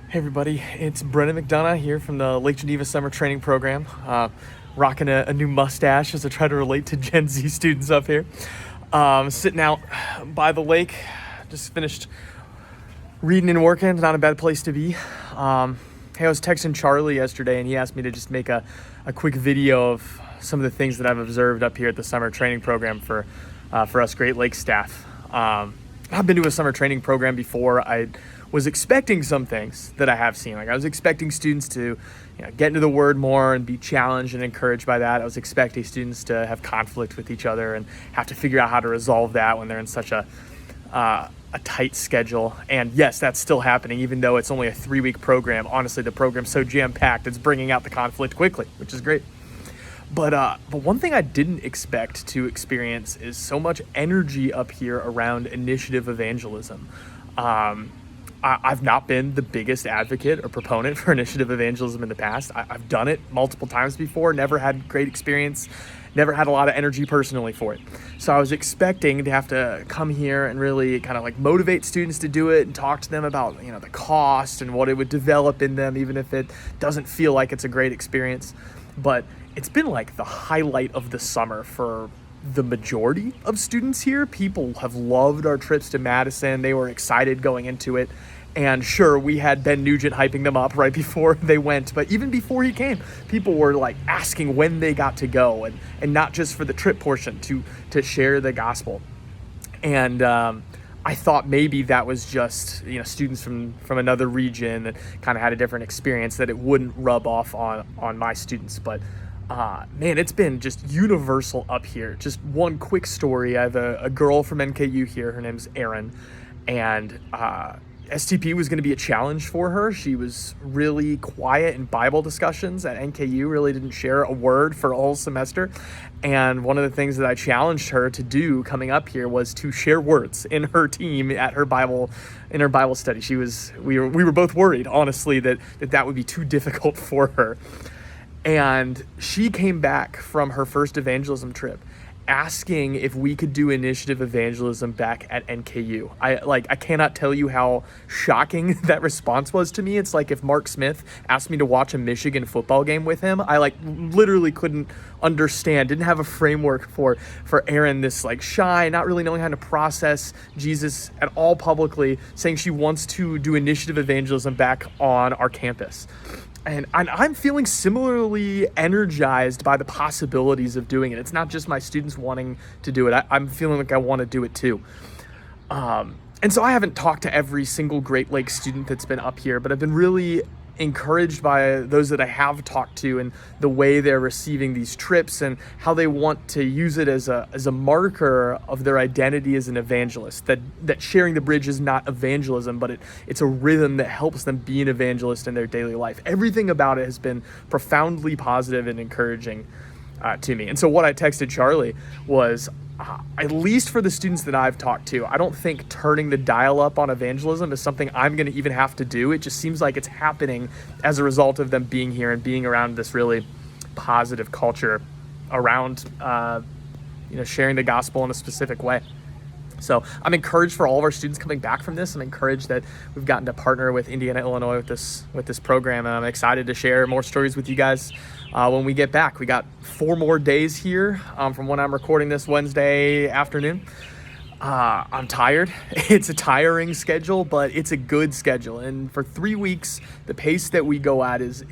Hey everybody, it's Brennan McDonough here from the Lake Geneva Summer Training Program. Rocking a new mustache as I try to relate to Gen Z students up here. Sitting out by the lake, just finished reading and working, not a bad place to be. Hey, I was texting Charlie yesterday and he asked me to just make a quick video of some of the things that I've observed up here at the Summer Training Program for us Great Lakes staff. I've been to a summer training program before. I was expecting some things that I have seen. Like I was expecting students to get into the Word more and be challenged and encouraged by that. I was expecting students to have conflict with each other and have to figure out how to resolve that when they're in such a tight schedule. And yes, that's still happening, even though it's only a 3-week program. Honestly, the program's so jam-packed, it's bringing out the conflict quickly, which is great. But one thing I didn't expect to experience is so much energy up here around initiative evangelism. I've not been the biggest advocate or proponent for initiative evangelism in the past. I've done it multiple times before, never had great experience, never had a lot of energy personally for it. So I was expecting to have to come here and really kind of like motivate students to do it and talk to them about, the cost and what it would develop in them, even if it doesn't feel like it's a great experience. But it's been like the highlight of the summer for the majority of students here. People have loved our trips to Madison. They were excited going into it. And sure, we had Ben Nugent hyping them up right before they went. But even before he came, people were like asking when they got to go, and not just for the trip portion, to share the gospel. And I thought maybe that was just students from another region that kind of had a different experience, that it wouldn't rub off on my students. But man, it's been just universal up here. Just one quick story. I have a girl from NKU here. Her name's Erin, and STP was going to be a challenge for her. She was really quiet in Bible discussions at NKU, really didn't share a word for a whole semester. And one of the things that I challenged her to do coming up here was to share words in her team at her Bible study. We were both worried, honestly, that would be too difficult for her. And she came back from her first evangelism trip asking if we could do initiative evangelism back at NKU. I cannot tell you how shocking that response was to me. It's like if Mark Smith asked me to watch a Michigan football game with him. I literally couldn't understand, didn't have a framework for Erin, this shy, not really knowing how to process Jesus at all publicly, saying she wants to do initiative evangelism back on our campus. And I'm feeling similarly energized by the possibilities of doing it. It's not just my students wanting to do it. I'm feeling like I want to do it too. And so I haven't talked to every single Great Lakes student that's been up here, but I've been really encouraged by those that I have talked to and the way they're receiving these trips and how they want to use it as a marker of their identity as an evangelist, that sharing the bridge is not evangelism, but it's a rhythm that helps them be an evangelist in their daily life. Everything about it has been profoundly positive and encouraging to me. And so what I texted Charlie was, at least for the students that I've talked to, I don't think turning the dial up on evangelism is something I'm going to even have to do. It just seems like it's happening as a result of them being here and being around this really positive culture around, sharing the gospel in a specific way. So I'm encouraged for all of our students coming back from this. I'm encouraged that we've gotten to partner with Indiana, Illinois with this program. And I'm excited to share more stories with you guys when we get back. We got 4 more days here from when I'm recording this Wednesday afternoon. I'm tired. It's a tiring schedule, but it's a good schedule. And for 3 weeks, the pace that we go at is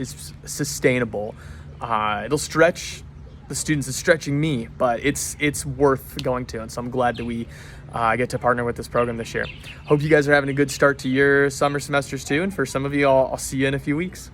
sustainable. It'll stretch the students, is stretching me, but it's worth going to. And so I'm glad that we get to partner with this program this year. Hope you guys are having a good start to your summer semesters too. And for some of you, I'll see you in a few weeks.